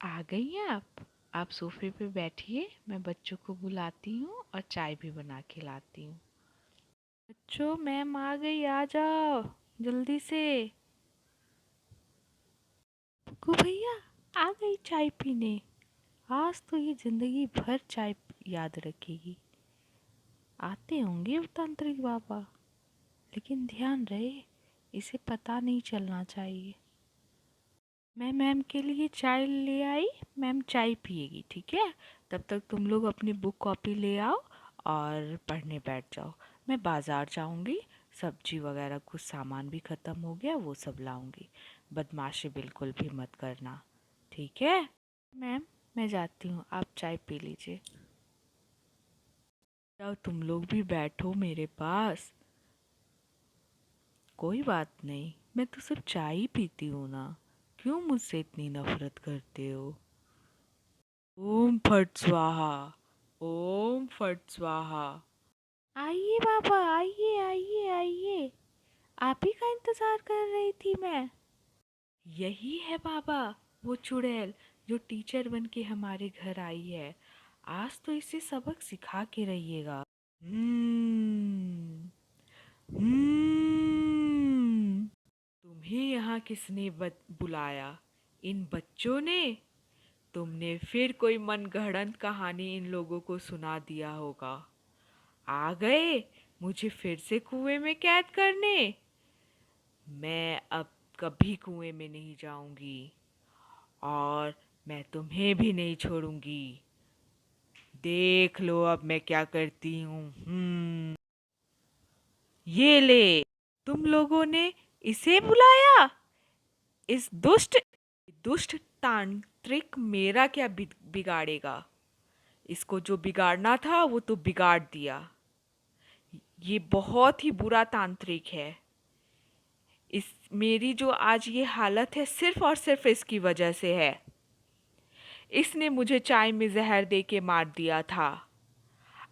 आ गई हैं आप? आप सोफे पे बैठिए, मैं बच्चों को बुलाती हूँ और चाय भी बना के लाती हूँ। बच्चों, मैम आ गई, आ जाओ जल्दी से। को भैया आ गई चाय पीने। आज तो ये जिंदगी भर चाय याद रखेगी। आते होंगे वो तांत्रिक बाबा, लेकिन ध्यान रहे इसे पता नहीं चलना चाहिए। मैं मैम के लिए चाय ले आई, मैम चाय पिएगी, ठीक है? तब तक तुम लोग अपनी बुक कॉपी ले आओ और पढ़ने बैठ जाओ। मैं बाज़ार जाऊंगी, सब्जी वगैरह कुछ सामान भी ख़त्म हो गया, वो सब लाऊंगी। बदमाशी बिल्कुल भी मत करना, ठीक है? मैम, मैं जाती हूँ, आप चाय पी लीजिए। जाओ, तुम लोग भी बैठो मेरे पास। कोई बात नहीं, मैं तो सिर्फ चाय ही पीती हूँ ना। क्यों मुझसे इतनी नफरत करते हो? ओम फट स्वाहा। ओम फट स्वाहा। आइए बाबा, आइए आइए आइए। आप ही का इंतजार कर रही थी मैं। यही है बाबा, वो चुड़ैल जो टीचर बन के हमारे घर आई है। आज तो इसे सबक सिखा के रहिएगा। हम्म। हम्म। तुम्हें यहाँ किसने बुलाया? इन बच्चों ने? तुमने फिर कोई मनगढ़ंत कहानी इन लोगों को सुना दिया होगा। आ गए मुझे फिर से कुएं में कैद करने। मैं अब कभी कुएं में नहीं जाऊंगी और मैं तुम्हें भी नहीं छोड़ूंगी। देख लो अब मैं क्या करती हूँ। ये ले, तुम लोगों ने इसे बुलाया? इस दुष्ट तांत्रिक मेरा क्या बिगाड़ेगा? इसको जो बिगाड़ना था वो तो बिगाड़ दिया। ये बहुत ही बुरा तांत्रिक है। इस मेरी जो आज ये हालत है सिर्फ और सिर्फ इसकी वजह से है। इसने मुझे चाय में जहर दे के मार दिया था।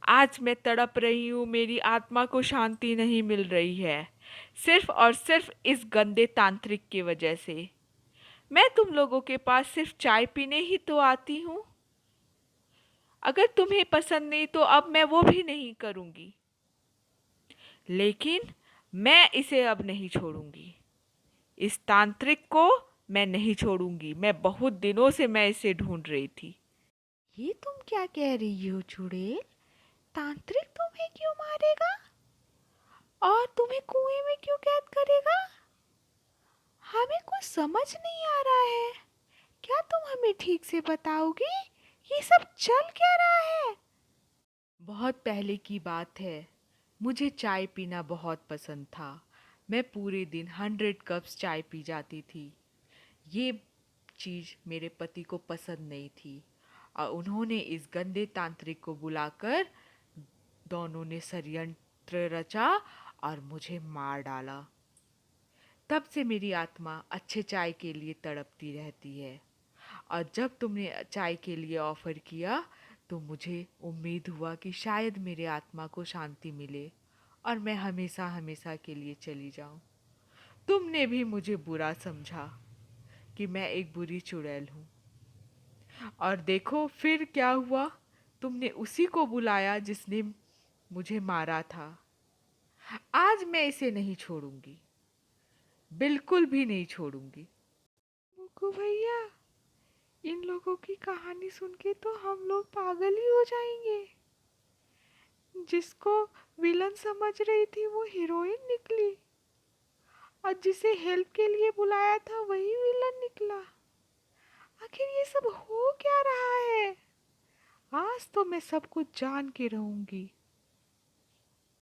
आज मैं तड़प रही हूँ, मेरी आत्मा को शांति नहीं मिल रही है, सिर्फ और सिर्फ इस गंदे तांत्रिक की वजह से। मैं तुम लोगों के पास सिर्फ चाय पीने ही तो आती हूँ। अगर तुम्हें पसंद नहीं तो अब मैं वो भी नहीं करूँगी, लेकिन मैं इसे अब नहीं छोड़ूंगी। इस तांत्रिक को मैं नहीं छोड़ूंगी। मैं बहुत दिनों से मैं इसे ढूंढ रही थी। ये तुम क्या कह रही हो चुड़ैल? तांत्रिक तुम्हें क्यों मारेगा और तुम्हें कुएं में क्यों कैद करेगा? हमें कुछ समझ नहीं आ रहा है। क्या तुम हमें ठीक से बताओगी? ये सब चल क्या रहा है? बहुत पहले की बात है। मुझे चाय पीना बहुत पसंद था। मैं पूरे दिन 100 कप्स चाय पी जाती थी। ये चीज़ मेरे पति को पसंद नहीं थी और उन्होंने इस गंदे तांत्रिक को बुलाकर दोनों ने षड्यंत्र रचा और मुझे मार डाला। तब से मेरी आत्मा अच्छे चाय के लिए तड़पती रहती है और जब तुमने चाय के लिए ऑफ़र किया तो मुझे उम्मीद हुआ कि शायद मेरे आत्मा को शांति मिले और मैं हमेशा हमेशा के लिए चली जाऊं। तुमने भी मुझे बुरा समझा कि मैं एक बुरी चुड़ैल हूँ, और देखो फिर क्या हुआ। तुमने उसी को बुलाया जिसने मुझे मारा था। आज मैं इसे नहीं छोड़ूंगी, बिल्कुल भी नहीं छोड़ूंगी। मुकु भैया, इन लोगों की कहानी सुन के तो हम लोग पागल ही हो जाएंगे। जिसको विलन समझ रही थी वो हीरोइन निकली और जिसे हेल्प के लिए बुलाया था वही विलन निकला। आखिर ये सब हो क्या रहा है? आज तो मैं सब कुछ जान के रहूंगी।